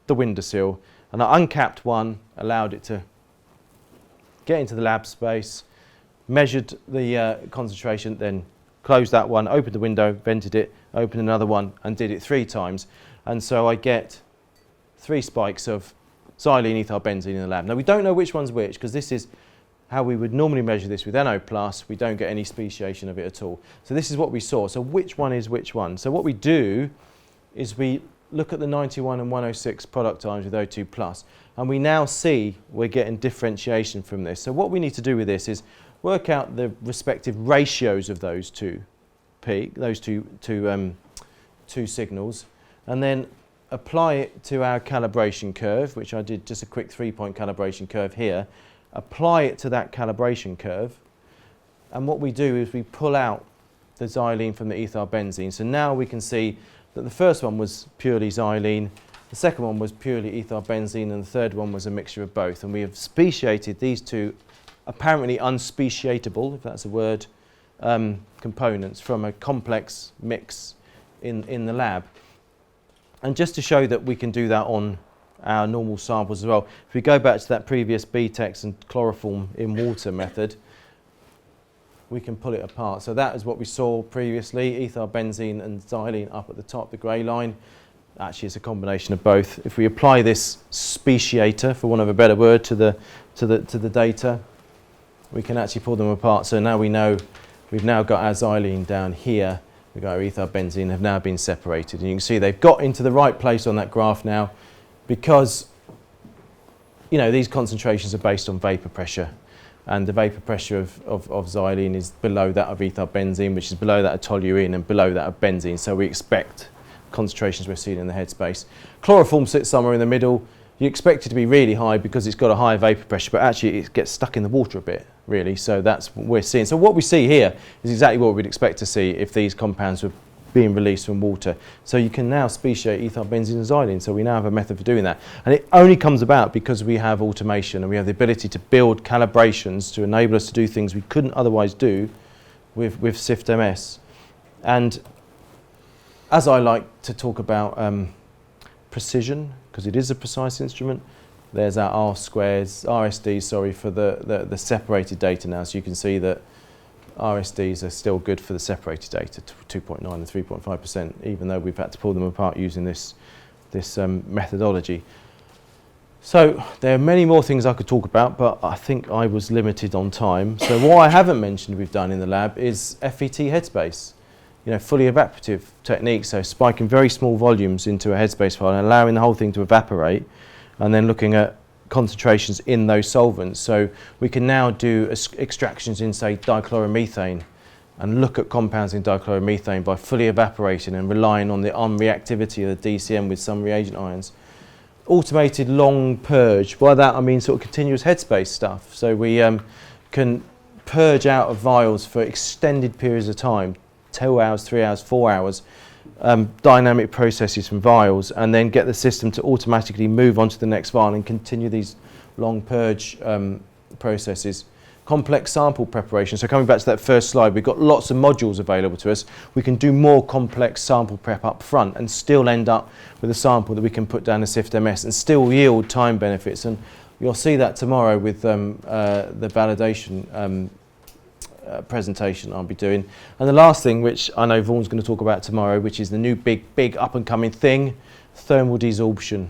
the windowsill, and I uncapped one, allowed it to get into the lab space, measured the concentration, then closed that one, opened the window, vented it, opened another one, and did it 3 times. And so I get 3 spikes of xylene ethyl benzene in the lab. Now we don't know which one's which, because this is how we would normally measure this with NO+. We don't get any speciation of it at all. So this is what we saw. So which one is which one? So what we do is we look at the 91 and 106 product ions with O2+, and we now see we're getting differentiation from this. So what we need to do with this is work out the respective ratios of those two signals, and then apply it to our calibration curve, which I did just a quick 3-point calibration curve here. Apply it to that calibration curve, and what we do is we pull out the xylene from the ethyl benzene. So now we can see that the first one was purely xylene, the second one was purely ethyl benzene, and the third one was a mixture of both. And we have speciated these two apparently unspeciatable, if that's a word, components from a complex mix in the lab. And just to show that we can do that on our normal samples as well, if we go back to that previous BTEX and chloroform in water method, we can pull it apart. So that is what we saw previously, ethyl benzene and xylene up at the top, the grey line. Actually, it's a combination of both. If we apply this speciator, for want of a better word, to the data, we can actually pull them apart. So now we know we've now got our xylene down here. We've got our ethyl benzene have now been separated. And you can see they've got into the right place on that graph now because, you know, these concentrations are based on vapor pressure. And the vapor pressure of xylene is below that of ethyl benzene, which is below that of toluene and below that of benzene. So we expect concentrations we're seeing in the headspace. Chloroform sits somewhere in the middle. You expect it to be really high because it's got a higher vapor pressure, but actually it gets stuck in the water a bit, really. So that's what we're seeing. So what we see here is exactly what we'd expect to see if these compounds were being released from water. So you can now speciate ethyl benzene and xylene. So we now have a method for doing that. And it only comes about because we have automation and we have the ability to build calibrations to enable us to do things we couldn't otherwise do with SIFT-MS. And as I like to talk about precision, because it is a precise instrument, there's our RSDs, sorry, for the separated data now. So you can see that RSDs are still good for the separated data, 2.9 and 3.5%, even though we've had to pull them apart using this methodology. So there are many more things I could talk about, but I think I was limited on time. So what I haven't mentioned we've done in the lab is FET Headspace. You know, fully evaporative technique, so spiking very small volumes into a headspace file and allowing the whole thing to evaporate, and then looking at concentrations in those solvents. So we can now do extractions in, say, dichloromethane, and look at compounds in dichloromethane by fully evaporating and relying on the reactivity of the DCM with some reagent ions. Automated long purge. By that I mean sort of continuous headspace stuff. So we can purge out of vials for extended periods of time, 2 hours, 3 hours, 4 hours, dynamic processes from vials, and then get the system to automatically move on to the next vial and continue these long purge processes. Complex sample preparation. So coming back to that first slide, we've got lots of modules available to us. We can do more complex sample prep up front and still end up with a sample that we can put down to SIFT-MS and still yield time benefits. And you'll see that tomorrow with the validation presentation I'll be doing. And the last thing, which I know Vaughan's going to talk about tomorrow, which is the new big up and coming thing, thermal desorption.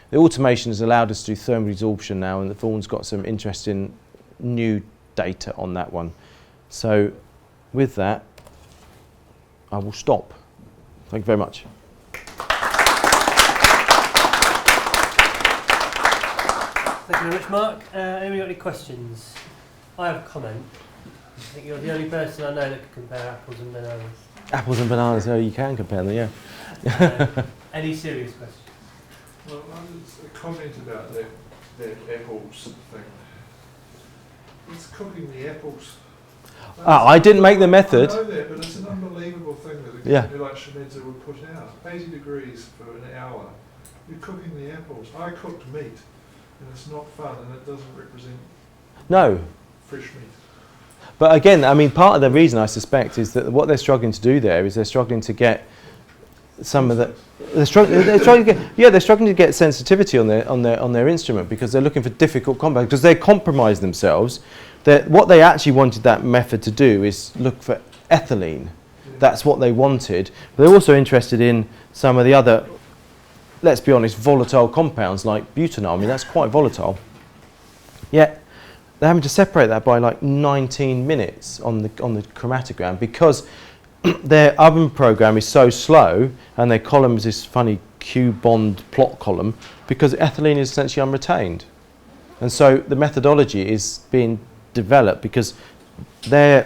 The automation has allowed us to do thermal desorption now, and Vaughan's got some interesting new data on that one. So with that, I will stop. Thank you very much. Thank you very much, Mark. Anybody got any questions? I have a comment. I think you're the only person I know that can compare apples and bananas. Apples and bananas, oh, you can compare them, yeah. Any serious questions? Well, I was a comment about that apples thing. It's cooking the apples. I didn't make the method. I know that, but it's an unbelievable thing that a Yeah. company like Chromatography would put out. 80 degrees for an hour. You're cooking the apples. I cooked meat, and it's not fun, and it doesn't represent No. fresh meat. But again, I mean, part of the reason I suspect is that what they're struggling to do there is they're struggling to get some of the they're struggling to get sensitivity on their instrument because they're looking for difficult compounds because they compromise themselves. That what they actually wanted that method to do is look for ethylene. Yeah. That's what they wanted. But they're also interested in some of the other, let's be honest, volatile compounds like butanol. I mean, that's quite volatile. Yet they're having to separate that by like 19 minutes on the chromatogram because their oven program is so slow and their column is this funny Q-bond plot column because ethylene is essentially unretained. And so the methodology is being developed because their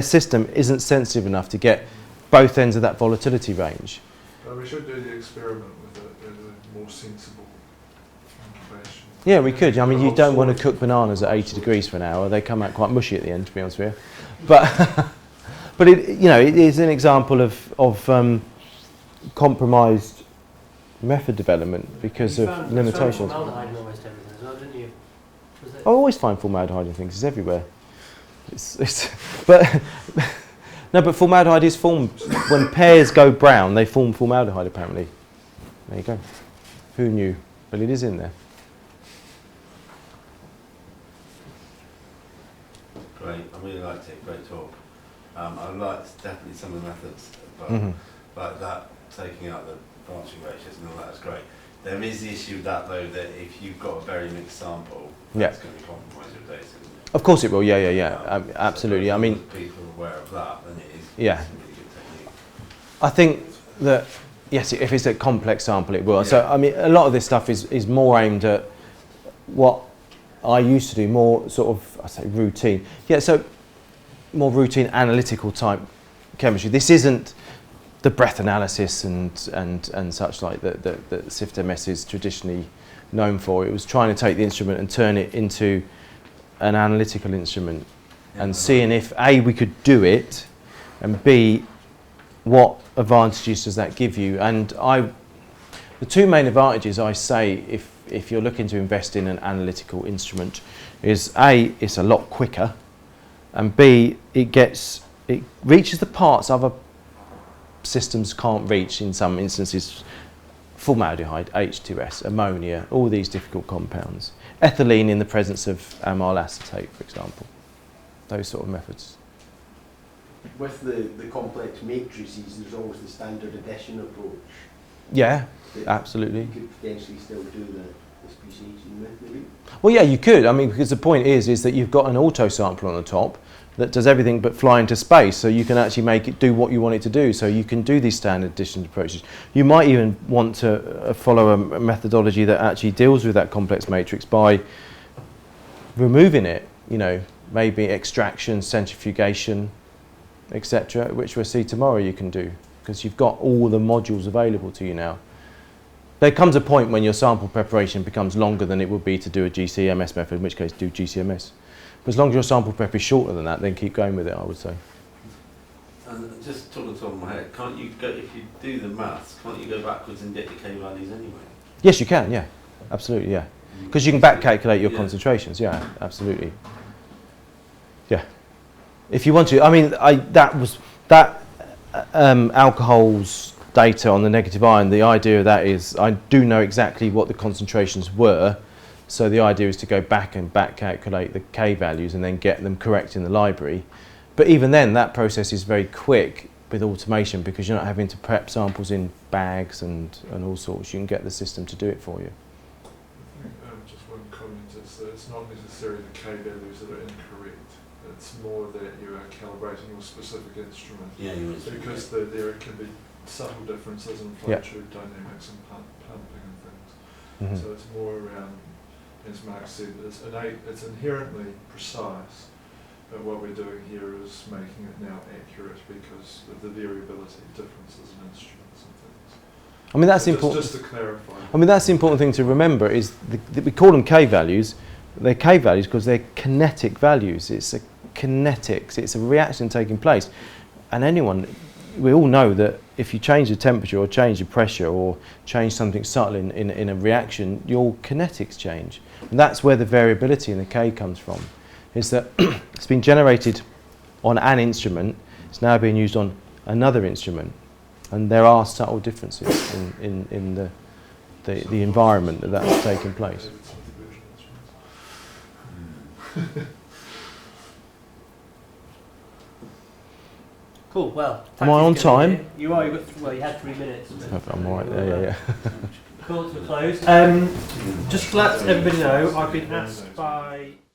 system isn't sensitive enough to get both ends of that volatility range. But we should do the experiment with a more sensible incubation. Yeah, we could. I mean, you don't want to cook bananas at 80 degrees for an hour. They come out quite mushy at the end, to be honest with you. But but it is an example of compromised method development because of limitations. Formaldehyde in almost everything as well, didn't you? I always find formaldehyde in things. It's everywhere. But no, but formaldehyde is formed when pairs go brown. They form formaldehyde apparently. There you go. Who knew? But it is in there. Great, I really liked it, great talk. I liked definitely some of the methods, but like that, taking out the branching ratios and all that's great. There is the issue of that though, that if you've got a very mixed sample, Yeah. that's going to compromise your data, isn't it? Of course it will, absolutely. So I mean, if people are aware of that, then it is Yeah. it's a really good technique. I think that, yes, if it's a complex sample, it will. Yeah. So, I mean, a lot of this stuff is more aimed at what I used to do, more sort of, I say routine. Yeah, so more routine analytical type chemistry. This isn't the breath analysis and such like that SIFT-MS is traditionally known for. It was trying to take the instrument and turn it into an analytical instrument and seeing if A, we could do it, and B, what advantages does that give you. And the two main advantages I say if you're looking to invest in an analytical instrument is A, it's a lot quicker, and B, it reaches the parts other systems can't reach in some instances. Formaldehyde, H2S, ammonia, all these difficult compounds. Ethylene in the presence of amyl acetate, for example. Those sort of methods. With the complex matrices, there's always the standard addition approach. Yeah, that absolutely. You could potentially still do the speciation with, maybe? Well, yeah, you could. I mean, because the point is that you've got an auto sample on the top that does everything but fly into space, so you can actually make it do what you want it to do. So you can do these standard addition approaches. You might even want to follow a methodology that actually deals with that complex matrix by removing it, you know, maybe extraction, centrifugation, etc., which we'll see tomorrow you can do, because you've got all the modules available to you now. There comes a point when your sample preparation becomes longer than it would be to do a GCMS method, in which case do GCMS. But as long as your sample prep is shorter than that, then keep going with it, I would say. And just off the top of my head, can't you go, if you do the maths, can't you go backwards and get decay values anyway? Yes, you can, yeah. Absolutely, yeah. Because you can back calculate your Yeah. concentrations, yeah, absolutely. Yeah. If you want to, I mean, alcohol's data on the negative ion, the idea of that is I do know exactly what the concentrations were, so the idea is to go back and back calculate the K values and then get them correct in the library. But even then, that process is very quick with automation because you're not having to prep samples in bags and all sorts. You can get the system to do it for you. I think just one comment is that it's not necessarily the K values that are incorrect. It's more that you are calibrating your specific instrument. Yeah, you Because there can be subtle differences in flow tube dynamics and pumping and things. Mm-hmm. So it's more around, as Mark said, it's inherently precise, but what we're doing here is making it now accurate because of the variability, differences in instruments and things. I mean, that's So important. Just to clarify. I mean, that's the important thing to remember is we call them K values. They're K values because they're kinetic values. It's a kinetics. It's a reaction taking place. And we all know that if you change the temperature or change the pressure or change something subtle in a reaction, your kinetics change. And that's where the variability in the K comes from, is that it's been generated on an instrument, it's now being used on another instrument. And there are subtle differences in the environment that's taking place. Cool. Well, Am I on time? You are. You had 3 minutes. I'm all right there, yeah. Call to a close. Just to let everybody know, I've been asked by